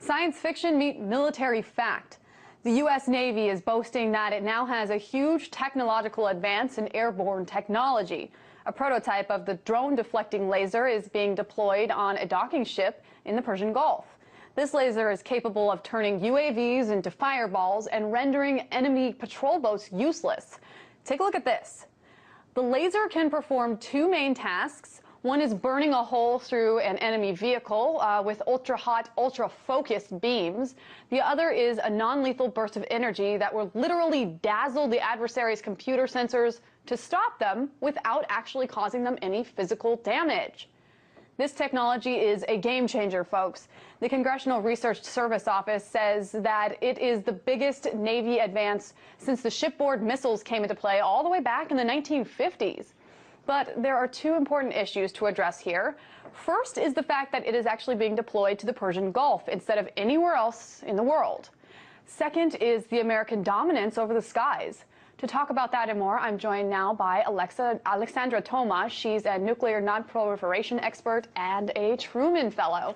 Science fiction meet military fact. The U.S. Navy is boasting that it now has a huge technological advance in airborne technology. A prototype of the drone-deflecting laser is being deployed on a docking ship in the Persian Gulf. This laser is capable of turning UAVs into fireballs and rendering enemy patrol boats useless. Take a look at this. The laser can perform two main tasks. One is burning a hole through an enemy vehicle with ultra-hot, ultra-focused beams. The other is a non-lethal burst of energy that will literally dazzle the adversary's computer sensors to stop them without actually causing them any physical damage. This technology is a game changer, folks. The Congressional Research Service Office says that it is the biggest Navy advance since the shipboard missiles came into play all the way back in the 1950s. But there are two important issues to address here. First is the fact that it is actually being deployed to the Persian Gulf instead of anywhere else in the world. Second is the American dominance over the skies. To talk about that and more, I'm joined now by Alexandra Toma. She's a nuclear non-proliferation expert and a Truman Fellow.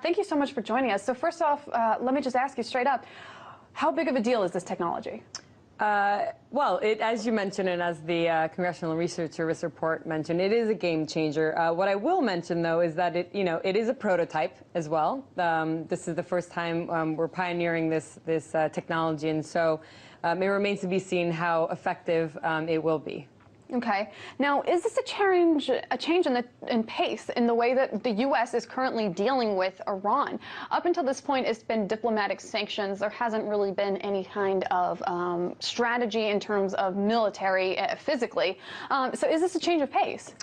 Thank you so much for joining us. So first off, let me just ask you straight up, how big of a deal is this technology? Well, as you mentioned, and as the Congressional Research Service report mentioned, it is a game changer. What I will mention, though, is that it is a prototype as well. This is the first time we're pioneering this technology, and so it remains to be seen how effective it will be. Okay. Now, is this a change in pace in the way that the U.S. is currently dealing with Iran? Up until this point, it's been diplomatic sanctions. There hasn't really been any kind of strategy in terms of military, physically. So is this a change of pace?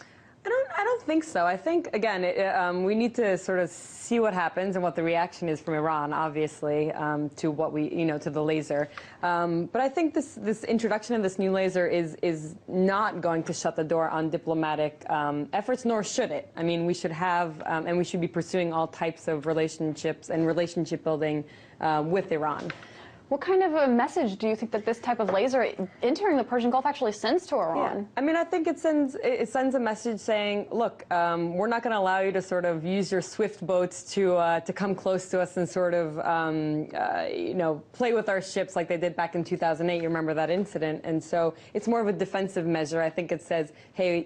I don't think so. I think, again, we need to sort of see what happens and what the reaction is from Iran, obviously, to what to the laser. But I think this introduction of this new laser is not going to shut the door on diplomatic efforts, nor should it. I mean, we should have, and we should be pursuing all types of relationships and relationship building with Iran. What kind of a message do you think that this type of laser entering the Persian Gulf actually sends to Iran? Yeah. I mean, I think it sends a message saying, look, we're not going to allow you to sort of use your swift boats to come close to us and sort of, play with our ships like they did back in 2008. You remember that incident? And so it's more of a defensive measure. I think it says, hey,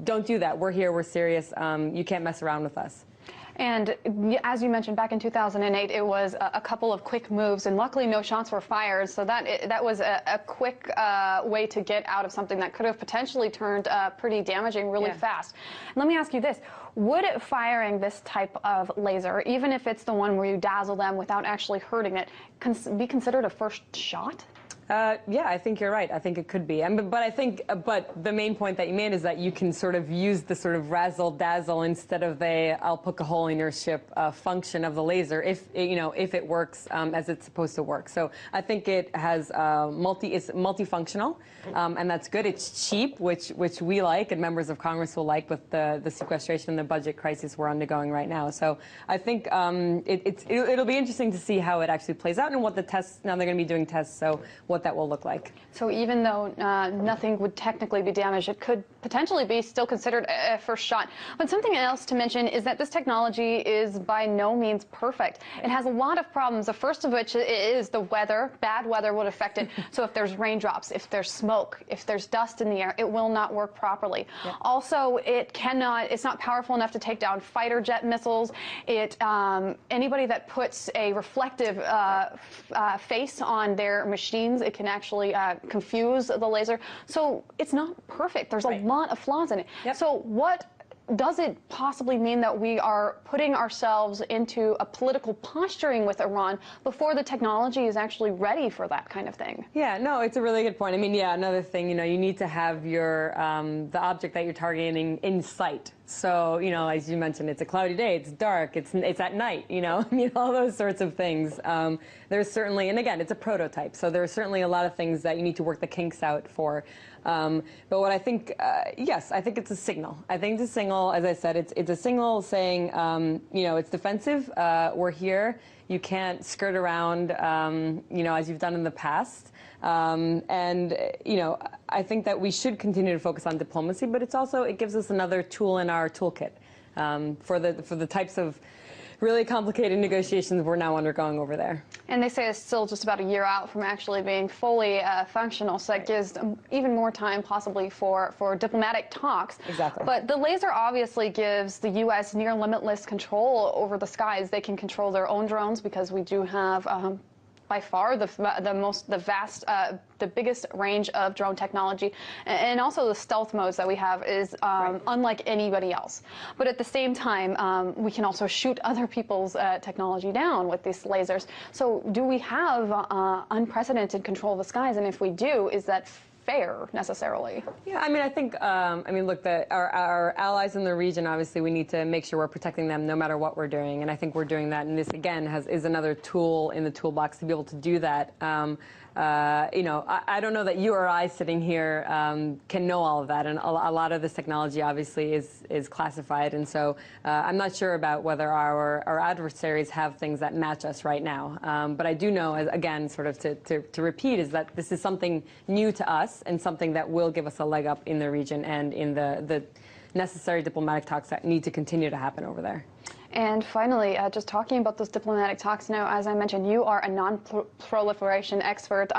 don't do that. We're here. We're serious. You can't mess around with us. And as you mentioned, back in 2008, it was a couple of quick moves, and luckily no shots were fired. So that was a quick way to get out of something that could have potentially turned pretty damaging really fast. Let me ask you this. Would firing this type of laser, even if it's the one where you dazzle them without actually hurting it, be considered a first shot? Yeah, I think you're right. I think it could be. But the main point that you made is that you can sort of use the sort of razzle dazzle instead of the "I'll poke a hole in your ship" function of the laser if it works as it's supposed to work. So I think it has it's multifunctional, and that's good. It's cheap, which we like, and members of Congress will like with the sequestration and the budget crisis we're undergoing right now. So I think it'll be interesting to see how it actually plays out and what the tests. Now they're going to be doing tests, so what that will look like. So even though nothing would technically be damaged, it could potentially be still considered a first shot. But something else to mention is that this technology is by no means perfect. It has a lot of problems, the first of which is the weather. Bad weather would affect it. So if there's raindrops, if there's smoke, if there's dust in the air, it will not work properly. Yep. Also, it's not powerful enough to take down fighter jet missiles. Anybody that puts a reflective face on their machines, it can actually confuse the laser. So it's not perfect. There's a lot of flaws in it. Yep. So what does it possibly mean that we are putting ourselves into a political posturing with Iran before the technology is actually ready for that kind of thing? Yeah, no, it's a really good point. I mean, yeah, another thing, you need to have your the object that you're targeting in sight. So, as you mentioned, it's a cloudy day, it's dark, it's at night, I mean, all those sorts of things. There's certainly, and again, it's a prototype, so there's certainly a lot of things that you need to work the kinks out for. But what I think, yes, I think it's a signal. I think it's a signal, as I said, it's a signal saying, it's defensive, we're here, you can't skirt around, as you've done in the past. I think that we should continue to focus on diplomacy, but it gives us another tool in our toolkit for the types of really complicated negotiations we're now undergoing over there. And they say it's still just about a year out from actually being fully functional, so that gives even more time possibly for diplomatic talks. Exactly. But the laser obviously gives the U.S. near limitless control over the skies. They can control their own drones because we do have by far the biggest range of drone technology, and also the stealth modes that we have is unlike anybody else. But at the same time, we can also shoot other people's technology down with these lasers. So do we have unprecedented control of the skies? And if we do, is that fair necessarily? Yeah, I mean, I think, look, our allies in the region, obviously, we need to make sure we're protecting them no matter what we're doing. And I think we're doing that. And this, again, is another tool in the toolbox to be able to do that. I don't know that you or I sitting here can know all of that. And a lot of this technology, obviously, is classified. And so I'm not sure about whether our adversaries have things that match us right now. But I do know, again, sort of to repeat, is that this is something new to us and something that will give us a leg up in the region and in the necessary diplomatic talks that need to continue to happen over there. And finally, just talking about those diplomatic talks now, as I mentioned, you are a non-proliferation expert.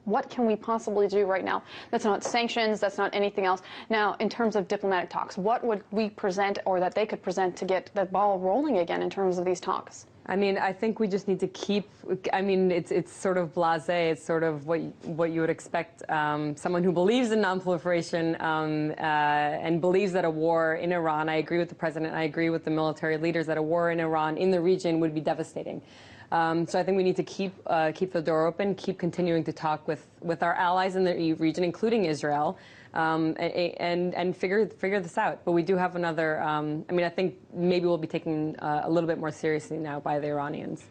What can we possibly do right now? That's not sanctions, that's not anything else. Now, in terms of diplomatic talks, what would we present or that they could present to get the ball rolling again in terms of these talks? I mean, I think we just need to keep, it's sort of blasé. It's sort of what you would expect. Someone who believes in nonproliferation and believes that a war in Iran, I agree with the president, I agree with the military leaders, that a war in Iran, in the region, would be devastating. So I think we need to keep the door open, keep continuing to talk with our allies in the region, including Israel, and figure this out. But we do have another. I think maybe we'll be taken a little bit more seriously now by the Iranians.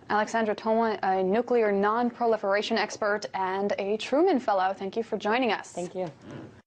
Alexandra Tolma, a nuclear non-proliferation expert and a Truman Fellow. Thank you for joining us. Thank you.